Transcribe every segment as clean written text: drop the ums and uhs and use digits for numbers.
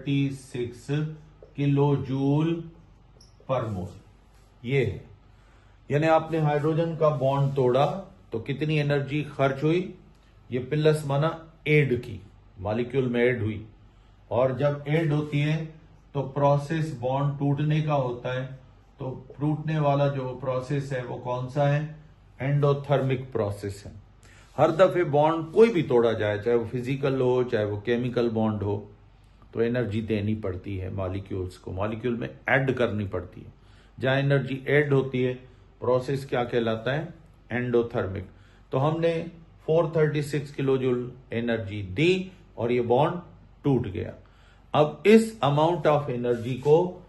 436 kilo joule पर मोल ये है। यानी आपने हाइड्रोजन का बॉन्ड तोड़ा तो कितनी एनर्जी खर्च हुई, ये प्लस माना ऐड की, मॉलिक्यूल में ऐड हुई। और जब ऐड होती है तो प्रोसेस बॉन्ड टूटने का होता है, तो टूटने वाला जो प्रोसेस है वो कौन सा है, एंडोथर्मिक प्रोसेस है। हर दफे बॉन्ड कोई भी तोड़ा जाए, चाहे वो फिजिकल हो चाहे वो केमिकल बॉन्ड हो, तो एनर्जी देनी पड़ती है मॉलिक्यूल्स को, मॉलिक्यूल में ऐड करनी पड़ती है। जहां एनर्जी ऐड होती है प्रोसेस क्या कहलाता है, एंडोथर्मिक। तो हमने 436 किलो जूल एनर्जी दी और ये बॉन्ड टूट गया। अब इस अमाउंट ऑफ एनर्जी को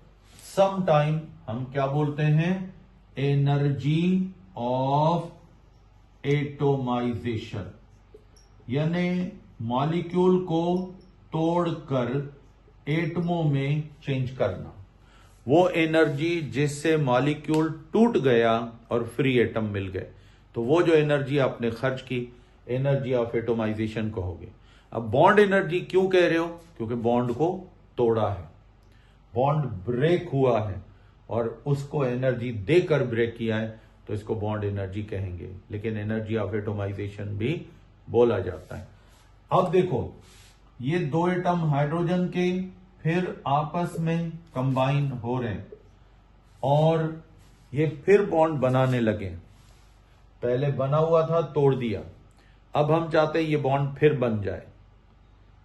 सम टाइम हम क्या बोलते हैं, एनर्जी ऑफ एटोमाइजेशन, यानी मॉलिक्यूल को तोड़कर एटमों में चेंज करना। वो एनर्जी जिससे मॉलिक्यूल टूट गया और फ्री एटम मिल गए, तो वो जो एनर्जी आपने खर्च की, एनर्जी ऑफ एटोमाइजेशन कहोगे। अब बॉन्ड एनर्जी क्यों कह रहे हो, क्योंकि बॉन्ड को तोड़ा है, बॉन्ड ब्रेक हुआ है और उसको एनर्जी देकर ब्रेक किया है, तो इसको बॉन्ड एनर्जी कहेंगे। लेकिन एनर्जी ऑफ एटोमाइजेशन भी बोला जाता है। अब देखो, ये दो एटम हाइड्रोजन के फिर आपस में कंबाइन हो रहे हैं और ये फिर बॉन्ड बनाने लगे। पहले बना हुआ था, तोड़ दिया, अब हम चाहते हैं ये बॉन्ड फिर बन जाए।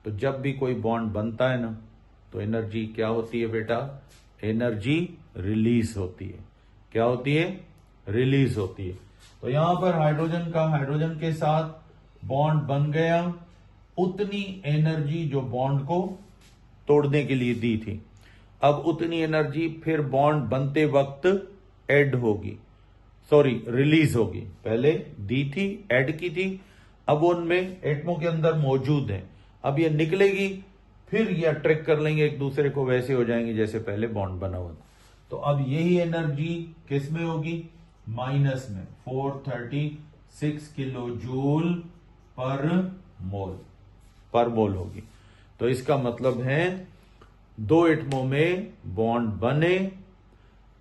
तो जब भी कोई बॉन्ड बनता है ना, तो एनर्जी क्या होती है बेटा, एनर्जी रिलीज होती है। क्या होती है, रिलीज होती है। तो यहां पर हाइड्रोजन के साथ बॉन्ड बन गया, उतनी एनर्जी जो बॉन्ड को तोड़ने के लिए दी थी, अब उतनी एनर्जी फिर बॉन्ड बनते वक्त ऐड होगी, रिलीज होगी। पहले दी थी, ऐड की थी, अब उनमें एटमों के अंदर मौजूद है। अब ये निकलेगी, फिर ये अट्रैक्ट कर लेंगे एक दूसरे को, वैसे हो जाएंगे जैसे पहले बॉन्ड बना हुआ था। तो अब यही एनर्जी किस में होगी, माइनस में, 436 किलो जूल पर मोल होगी। तो इसका मतलब है दो एटमों में बॉन्ड बने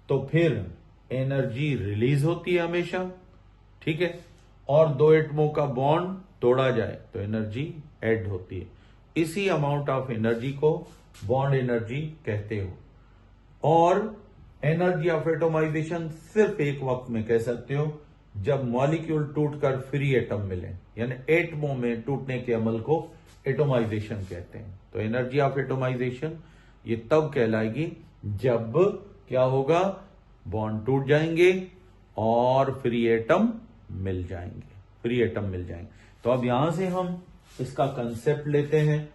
तो फिर एनर्जी रिलीज होती है हमेशा, ठीक है, और दो एटमों का बॉन्ड तोड़ा जाए तो एनर्जी ऐड होती है। इसी अमाउंट ऑफ एनर्जी को बॉन्ड एनर्जी कहते हो। और एनर्जी ऑफ एटोमाइजेशन सिर्फ एक वक्त में कह सकते हो, जब मॉलिक्यूल टूटकर फ्री एटम मिले, यानी एटमों में टूटने के अमल को एटोमाइजेशन कहते हैं। तो एनर्जी ऑफ एटोमाइजेशन ये तब कहलाएगी जब क्या होगा, बॉन्ड टूट जाएंगे और फ्री एटम मिल जाएंगे। तो अब यहां से हम इसका कंसेप्ट लेते हैं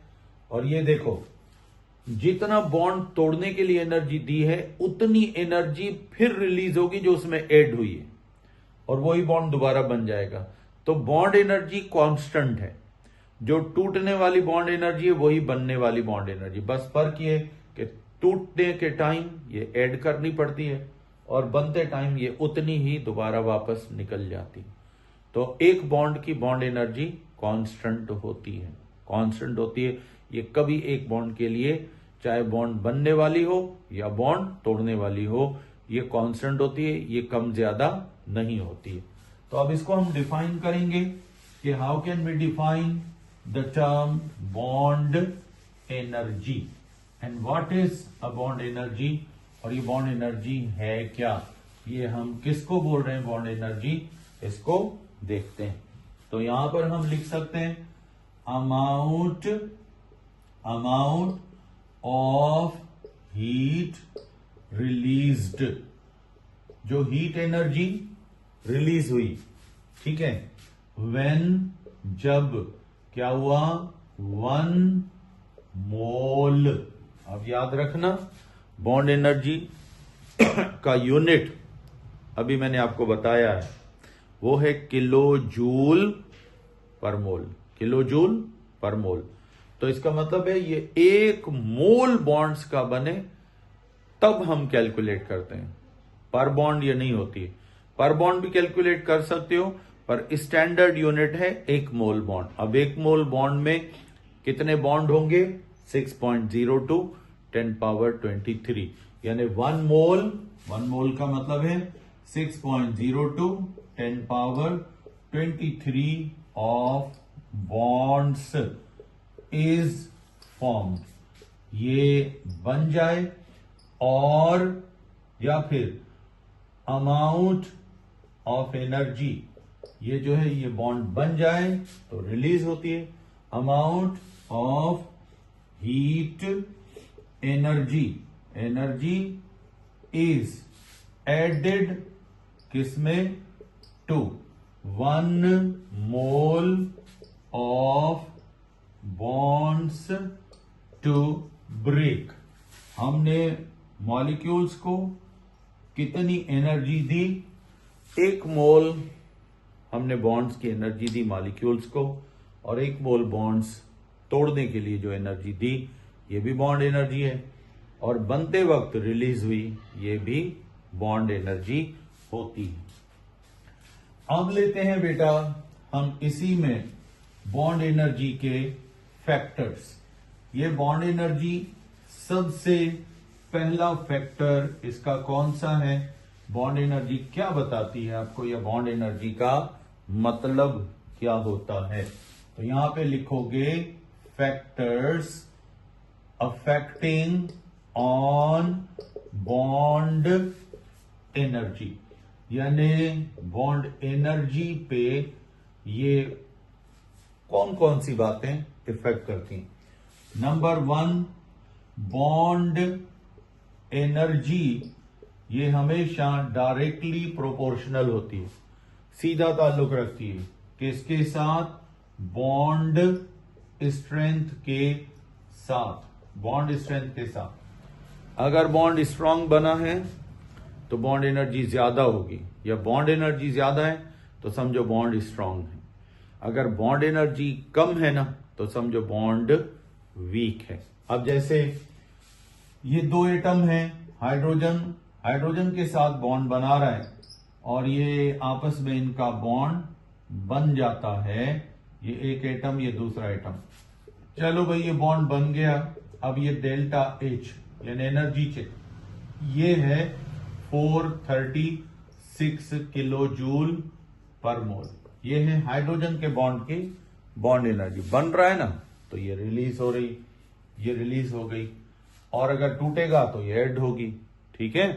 और ये देखो, जितना बॉन्ड तोड़ने के लिए एनर्जी दी है, उतनी एनर्जी फिर रिलीज होगी जो उसमें ऐड हुई है, और वही बॉन्ड दोबारा बन जाएगा। तो बॉन्ड एनर्जी कांस्टेंट है, जो टूटने वाली बॉन्ड एनर्जी है वही बनने वाली बॉन्ड एनर्जी। बस फर्क ये कि टूटने के टाइम ये ऐड करनी पड़ती है और बनते टाइम ये उतनी ही दोबारा वापस निकल जाती है। तो एक बॉन्ड की बॉन्ड एनर्जी कांस्टेंट होती है। ये कभी एक बॉन्ड के लिए, चाहे बॉन्ड बनने वाली हो या बॉन्ड तोड़ने वाली हो, ये कांस्टेंट होती है, ये कम ज्यादा नहीं होती है। तो अब इसको हम डिफाइन करेंगे कि how can we define the term bond energy and what is a bond energy, और ये बॉन्ड एनर्जी है क्या, ये हम किसको बोल रहे हैं बॉन्ड एनर्जी, इसको देखते हैं। तो यहां पर हम लिख सकते हैं अमाउंट ऑफ हीट रिलीज्ड, जो हीट एनर्जी रिलीज हुई, ठीक है, व्हेन, जब क्या हुआ, 1 मोल। अब याद रखना, बॉन्ड एनर्जी का यूनिट अभी मैंने आपको बताया है, वो है किलो जूल पर मोल। तो इसका मतलब है ये 1 मोल बॉन्ड्स का बने तब हम कैलकुलेट करते हैं। पर बॉन्ड ये नहीं होती है, पर बॉन्ड भी कैलकुलेट कर सकते हो, पर स्टैंडर्ड यूनिट है 1 मोल बॉन्ड। अब 1 मोल बॉन्ड में कितने बॉन्ड होंगे, 6.02, 10⁻23 यानी 1 मोल का मतलब है 6.02 10⁻23 ऑफ बॉन्ड्स इज फॉर्म्ड, ये बन जाए, और या फिर अमाउंट ऑफ एनर्जी, ये जो है ये बॉन्ड बन जाए तो रिलीज होती है amount of heat energy is added किसमें, to 1 mole of bonds to break. हमने मॉलिक्यूल्स को कितनी एनर्जी दी, 1 मोल हमने बॉन्ड्स की एनर्जी दी मॉलिक्यूल्स को, और 1 मोल बॉन्ड्स तोड़ने के लिए जो एनर्जी दी ये भी बॉन्ड एनर्जी है, और बनते वक्त रिलीज हुई ये भी बॉन्ड एनर्जी होती है। अब लेते हैं बेटा हम इसी में बॉन्ड एनर्जी के फैक्टर्स। ये बॉन्ड एनर्जी सबसे पहला फैक्टर इसका कौन सा है, बॉन्ड एनर्जी क्या बताती है आपको, या बॉन्ड एनर्जी का मतलब क्या होता है। तो यहां पे लिखोगे factors affecting on bond energy, यानी बॉन्ड एनर्जी पे ये कौन कौन सी बातें इफेक्ट करती हैं। नंबर 1, बॉन्ड एनर्जी ये हमेशा डायरेक्टली प्रोपोर्शनल होती है, सीधा ताल्लुक रखती है किसके साथ, बॉन्ड स्ट्रेंथ के साथ, बॉन्ड स्ट्रेंथ के साथ। अगर बॉन्ड स्ट्रांग बना है तो बॉन्ड एनर्जी ज्यादा होगी, या बॉन्ड एनर्जी ज्यादा है तो समझो बॉन्ड स्ट्रांग है। अगर बॉन्ड एनर्जी कम है ना तो समझो बॉन्ड वीक है। अब जैसे ये 2 एटम है, हाइड्रोजन के साथ बॉन्ड बना रहा है और ये आपस में इनका बॉन्ड बन जाता है, ये एक एटम ये दूसरा एटम, चलो भाई ये बॉन्ड बन गया। अब ये डेल्टा एच यानी एनर्जी चेक, ये है 436 किलो जूल पर मोल, ये है हाइड्रोजन के बॉन्ड की बॉन्ड एनर्जी। बन रहा है ना तो ये रिलीज हो रही, ये रिलीज हो गई, और अगर टूटेगा तो ये ऐड होगी, ठीक है।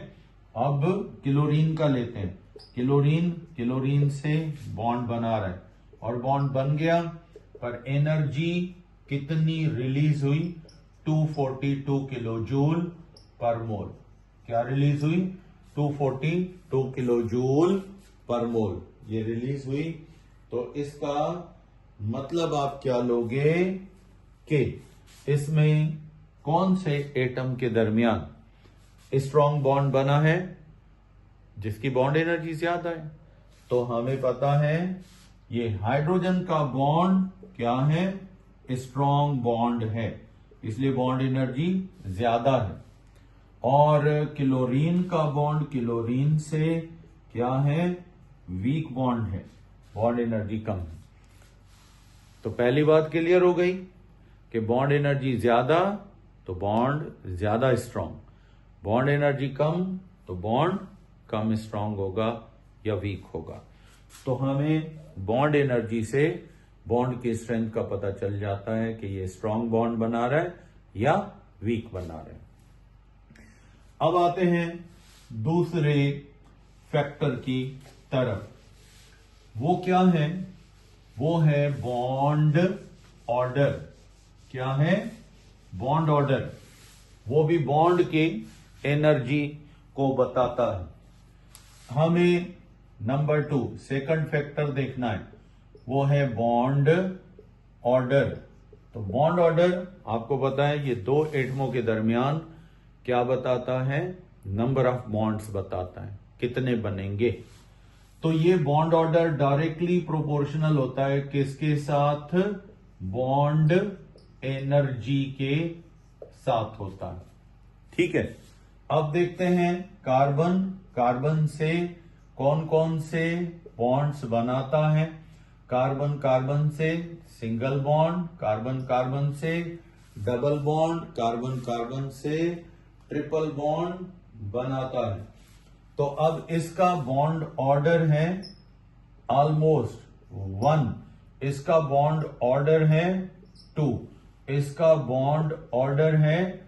अब क्लोरीन का लेते हैं, क्लोरीन से बॉन्ड बना रहा है और बॉन्ड बन गया, पर एनर्जी कितनी रिलीज हुई, 242 किलो जूल पर मोल। क्या रिलीज हुई, 242 किलो जूल पर मोल ये रिलीज हुई। तो इसका मतलब आप क्या लोगे कि इसमें कौन से एटम के दरमियान स्ट्रॉन्ग बॉन्ड बना है, जिसकी बॉन्ड एनर्जी ज्यादा है। तो हमें पता है ये हाइड्रोजन का बॉन्ड क्या है, स्ट्रॉन्ग बॉन्ड है, इसलिए बॉन्ड एनर्जी ज्यादा है। और क्लोरीन का बॉन्ड क्लोरीन से क्या है, वीक बॉन्ड है, बॉन्ड एनर्जी कम है। तो पहली बात क्लियर हो गई कि बॉन्ड एनर्जी ज्यादा तो बॉन्ड ज्यादा स्ट्रांग, बॉन्ड एनर्जी कम तो बॉन्ड कम स्ट्रांग होगा या वीक होगा। तो हमें बॉन्ड एनर्जी से बॉन्ड की स्ट्रेंथ का पता चल जाता है कि ये स्ट्रांग बॉन्ड बना रहा है या वीक बना रहा है। अब आते हैं दूसरे फैक्टर की तरफ, वो क्या है, वो है बॉन्ड ऑर्डर। क्या है, बॉन्ड ऑर्डर, वो भी बॉन्ड की एनर्जी को बताता है। हमें नंबर 2 सेकंड फैक्टर देखना है, वो है बॉन्ड ऑर्डर। तो बॉन्ड ऑर्डर आपको पता है ये 2 एटमों के दरमियान क्या बताता है, नंबर ऑफ बॉन्ड्स बताता है, कितने बनेंगे। तो ये बॉन्ड ऑर्डर डायरेक्टली प्रोपोर्शनल होता है किसके साथ, बॉन्ड एनर्जी के साथ होता है, ठीक है। अब देखते हैं कार्बन से कौन कौन से बॉन्ड्स बनाता है। कार्बन से सिंगल बॉन्ड, कार्बन से डबल बॉन्ड कार्बन कार्बन से ट्रिपल बॉन्ड बनाता है। तो अब इसका बॉन्ड ऑर्डर है ऑलमोस्ट 1, इसका बॉन्ड ऑर्डर है 2, इसका बॉन्ड ऑर्डर है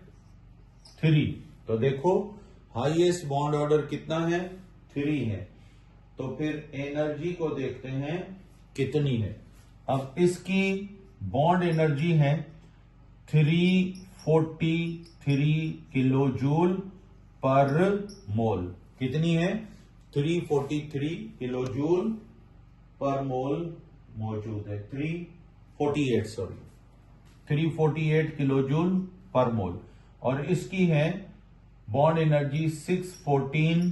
3। तो देखो हाईएस्ट बॉन्ड ऑर्डर कितना है, 3 है। तो फिर एनर्जी को देखते हैं कितनी है। अब इसकी बॉन्ड एनर्जी है 343 किलो जूल पर मोल। कितनी है, 343 किलो जूल पर मोल मौजूद है। 348 किलो जूल पर मोल। और इसकी है बॉन्ड एनर्जी 614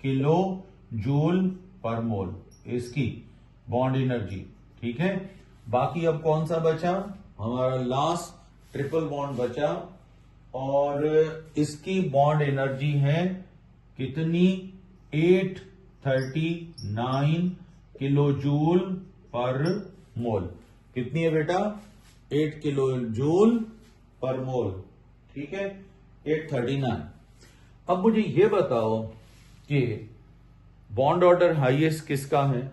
किलो जूल पर मोल, इसकी बॉन्ड एनर्जी। ठीक है, बाकी अब कौन सा बचा, हमारा लास्ट ट्रिपल बॉन्ड बचा, और इसकी बॉन्ड एनर्जी है कितनी, 839 किलो जूल पर मोल। कितनी है बेटा, 8 किलो जूल पर मोल। ठीक है, 839। अब मुझे यह बताओ कि बॉन्ड ऑर्डर हाईएस्ट किसका है,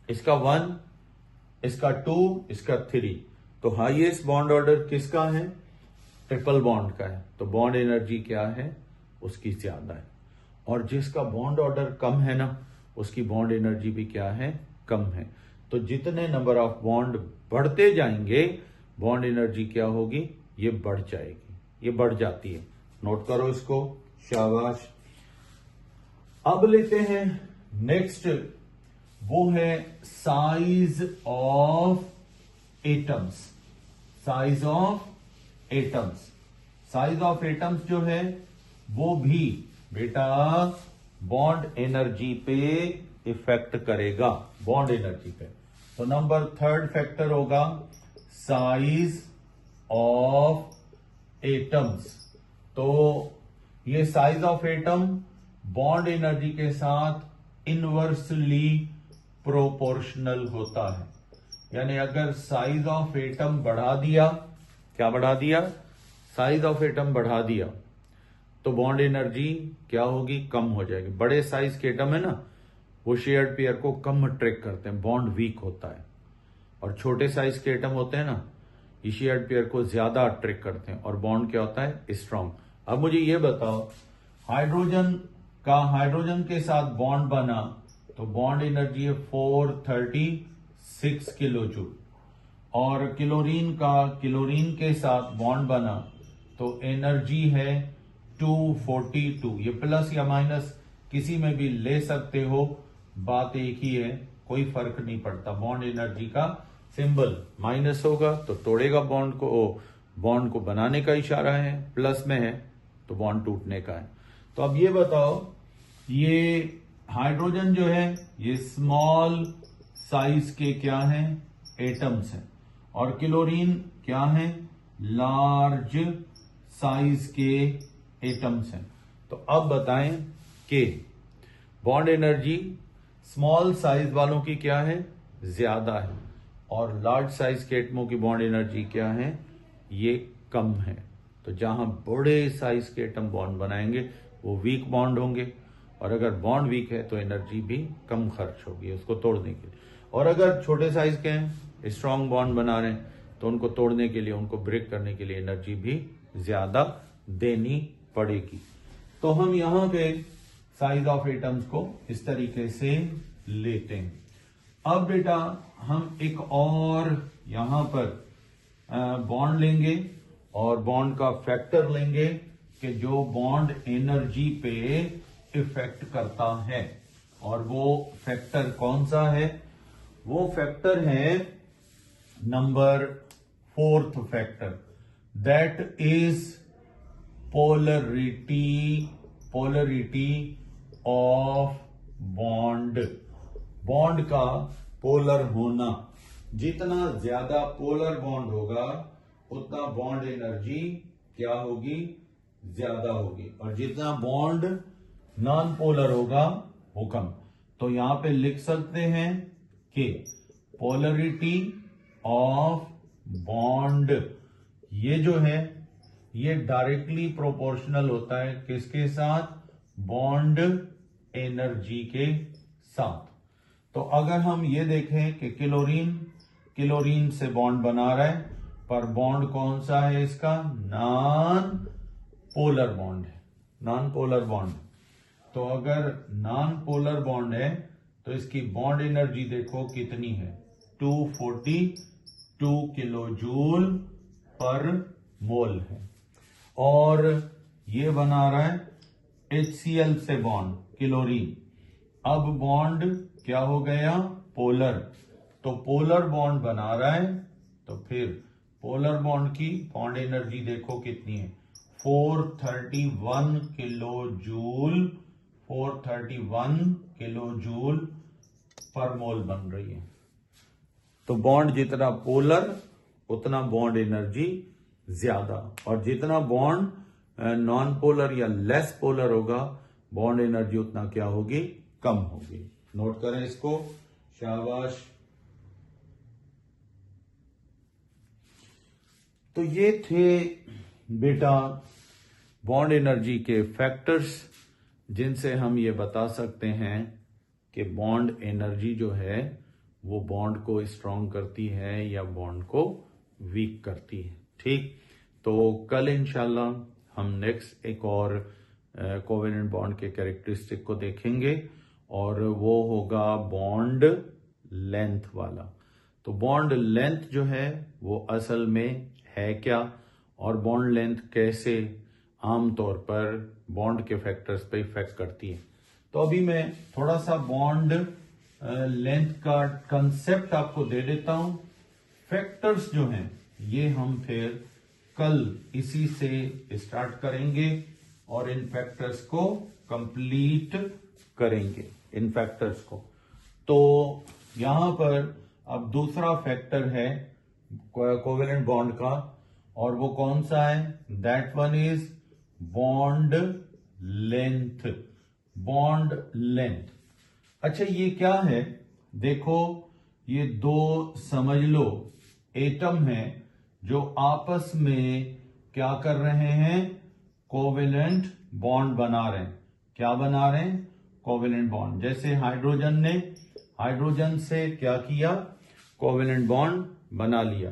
इसका 1, इसका 2, इसका 3। तो हाईएस्ट बॉन्ड ऑर्डर किसका है, ट्रिपल बॉन्ड का है। तो बॉन्ड एनर्जी क्या है, उसकी ज्यादा है। और जिसका बॉन्ड ऑर्डर कम है ना, उसकी बॉन्ड एनर्जी भी क्या है, कम है। तो जितने नंबर ऑफ बॉन्ड बढ़ते जाएंगे, बॉन्ड एनर्जी क्या होगी, ये बढ़ जाएगी, ये बढ़ जाती है। नोट करो इसको, शाबाश। अब लेते हैं नेक्स्ट, वो है size of atoms. Size of atoms, size of atoms जो है वो भी बेटा बॉन्ड एनर्जी पे इफेक्ट करेगा, बॉन्ड एनर्जी पे। तो नंबर 3 फैक्टर होगा साइज ऑफ एटम्स। तो ये size of atom bond energy के साथ इनवर्सली प्रोपोर्शनल होता है। यानी अगर साइज ऑफ एटम बढ़ा दिया, क्या बढ़ा दिया, साइज ऑफ एटम बढ़ा दिया, तो बॉन्ड एनर्जी क्या होगी, कम हो जाएगी। बड़े साइज के एटम है ना, वो शेयर्ड पेयर को कम अट्रैक्ट करते हैं, बॉन्ड वीक होता है। और छोटे साइज के एटम होते हैं ना, ये शेयर्ड पेयर को ज्यादा अट्रैक्ट करते हैं और बॉन्ड क्या होता है, स्ट्रांग। अब मुझे ये बताओ, हाइड्रोजन का हाइड्रोजन के साथ बॉन्ड बना तो बॉन्ड एनर्जी है 436 किलो जूल। और क्लोरीन का क्लोरीन के साथ बॉन्ड बना तो एनर्जी है 242। ये प्लस या माइनस किसी में भी ले सकते हो, बात एक ही है, कोई फर्क नहीं पड़ता। बॉन्ड एनर्जी का सिंबल माइनस होगा तो तोड़ेगा बॉन्ड को, बॉन्ड को बनाने का इशारा है, प्लस में है तो बॉन्ड टूटने का है। तो अब ये बताओ, ये हाइड्रोजन जो है ये स्मॉल साइज के क्या हैं, एटम्स हैं, और क्लोरीन क्या है, लार्ज साइज के एटम्स हैं। तो अब बताएं कि बॉन्ड एनर्जी स्मॉल साइज वालों की क्या है, ज्यादा है, और लार्ज साइज के एटमों की बॉन्ड एनर्जी क्या है, ये कम है। तो जहां बड़े साइज के एटम बॉन्ड बनाएंगे वो वीक बॉन्ड होंगे, और अगर बॉन्ड वीक है तो एनर्जी भी कम खर्च होगी उसको तोड़ने के लिए। और अगर छोटे साइज के हैं, स्ट्रॉन्ग बॉन्ड बना रहे हैं, तो उनको तोड़ने के लिए, उनको ब्रेक करने के लिए एनर्जी भी ज्यादा देनी पड़ेगी। तो हम यहां पे साइज ऑफ एटम्स को इस तरीके से लेते हैं। अब बेटा हम एक और यहां पर बॉन्ड लेंगे और बॉन्ड का फैक्टर लेंगे कि जो बॉन्ड एनर्जी पे इफेक्ट करता है। और वो फैक्टर कौन सा है, वो फैक्टर है number 4th factor, that is polarity of bond. Bond का पोलर होना, जितना ज्यादा पोलर बॉन्ड होगा उतना बॉन्ड एनर्जी क्या होगी, ज्यादा होगी, और जितना बॉन्ड नॉन पोलर होगा वो कम। तो यहां पे लिख सकते हैं कि पोलरिटी ऑफ बॉन्ड ये जो है ये डायरेक्टली प्रोपोर्शनल होता है किसके साथ? बॉन्ड एनर्जी के साथ। तो अगर हम ये देखें कि क्लोरीन से बॉन्ड बना रहा है, पर बॉन्ड कौन सा है इसका? नॉन पोलर बॉन्ड है, नॉन पोलर बॉन्ड। तो अगर नॉन पोलर बॉन्ड है तो इसकी बॉन्ड एनर्जी देखो कितनी है, 242 किलो जूल पर मोल है। और ये बना रहा है HCl से बॉन्ड क्लोरीन। अब बॉन्ड क्या हो गया? पोलर। तो पोलर बॉन्ड बना रहा है, तो फिर पोलर बॉन्ड की बॉन्ड एनर्जी देखो कितनी है, 431 किलो जूल, 431 किलो जूल पर मोल बन रही है। तो बॉन्ड जितना पोलर उतना बॉन्ड एनर्जी ज्यादा, और जितना बॉन्ड नॉन पोलर या लेस पोलर होगा बॉन्ड एनर्जी उतना क्या होगी? कम होगी। नोट करें इसको, शाबाश। तो ये थे बेटा बॉन्ड एनर्जी के फैक्टर्स, जिनसे हम ये बता सकते हैं कि बॉन्ड एनर्जी जो है वो बॉन्ड को स्ट्रॉन्ग करती है या बॉन्ड को वीक करती है। ठीक, तो कल इंशाल्लाह हम नेक्स्ट एक और कोवेलेंट बॉन्ड के कैरेक्टरिस्टिक को देखेंगे, और वो होगा बॉन्ड लेंथ वाला। तो बॉन्ड लेंथ जो है वो असल में है क्या, और बॉन्ड लेंथ कैसे आमतौर पर बॉन्ड के फैक्टर्स पे इफेक्ट करती है। तो अभी मैं थोड़ा सा बॉन्ड लेंथ का कंसेप्ट आपको दे देता हूं। फैक्टर्स जो हैं ये हम फिर कल इसी से स्टार्ट करेंगे और इन फैक्टर्स को कंप्लीट करेंगे, इन फैक्टर्स को। तो यहां पर अब दूसरा फैक्टर है कोवेलेंट बॉन्ड का, और वो कौन सा है? That one is bond length. Bond length. अच्छा, ये क्या है? देखो, ये दो समझ लो एटम हैं जो आपस में क्या कर रहे हैं? कोवेलेंट बॉन्ड बना रहे हैं। क्या बना रहे हैं? Covalent bond. जैसे हाइड्रोजन ने हाइड्रोजन से क्या किया? कोवेलेंट बॉन्ड बना लिया।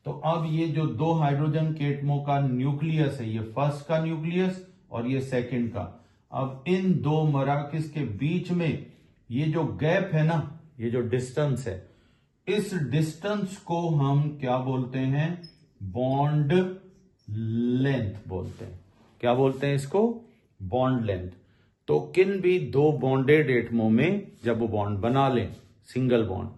तो अब ये जो दो हाइड्रोजन के एटमों का न्यूक्लियस है, ये फर्स्ट का न्यूक्लियस और ये सेकंड का, अब इन दो मराकिस के बीच में ये जो गैप है ना, ये जो डिस्टेंस है, इस डिस्टेंस को हम क्या बोलते हैं? बॉन्ड लेंथ बोलते हैं। क्या बोलते हैं इसको? Bond length. तो किन भी दो बॉन्डेड एटमों में जब वो बॉन्ड बना लें, सिंगल बॉन्ड,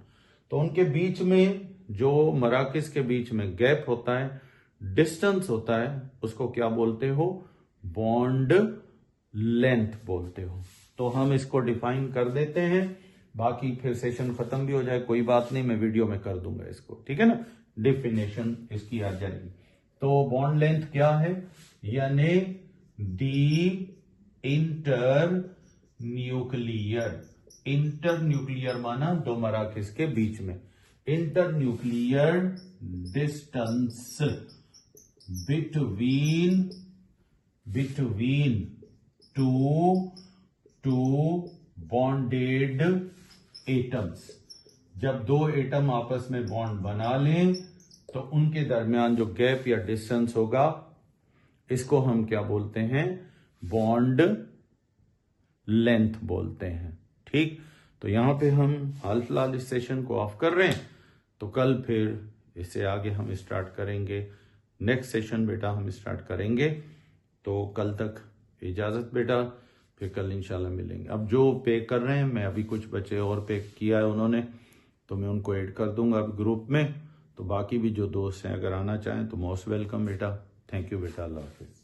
तो उनके बीच में जो मराकिस के बीच में गैप होता है, डिस्टेंस होता है, उसको क्या बोलते हो? बॉन्ड लेंथ बोलते हो। तो हम इसको डिफाइन कर देते हैं, बाकी फिर सेशन खत्म भी हो जाए कोई बात नहीं, मैं वीडियो में कर दूंगा इसको, ठीक है ना? डिफिनेशन इसकी आ जाएगी। तो बॉन्ड लेंथ क्या है? यानी दी इंटर न्यूक्लियर माना दो मराकिस के बीच में, inter nuclear distance between two bonded atoms. जब दो एटम आपस में बॉन्ड बना लें तो उनके दरमियान जो गैप या डिस्टेंस होगा, इसको हम क्या बोलते हैं? बॉन्ड लेंथ बोलते हैं। ठीक, तो यहां पे हम हाल फिलहाल इस सेशन को ऑफ कर रहे हैं, तो कल फिर इससे आगे हम स्टार्ट करेंगे। नेक्स्ट सेशन बेटा हम स्टार्ट करेंगे। तो कल तक इजाजत बेटा, फिर कल इंशाल्लाह मिलेंगे। अब जो पे कर रहे हैं, मैं अभी कुछ बच्चे और पे किया है उन्होंने, तो मैं उनको ऐड कर दूंगा अब ग्रुप में। तो बाकी भी जो दोस्त हैं अगर आना चाहें तो मोस्ट वेलकम बेटा। थैंक यू बेटा, अल्लाह हाफिज।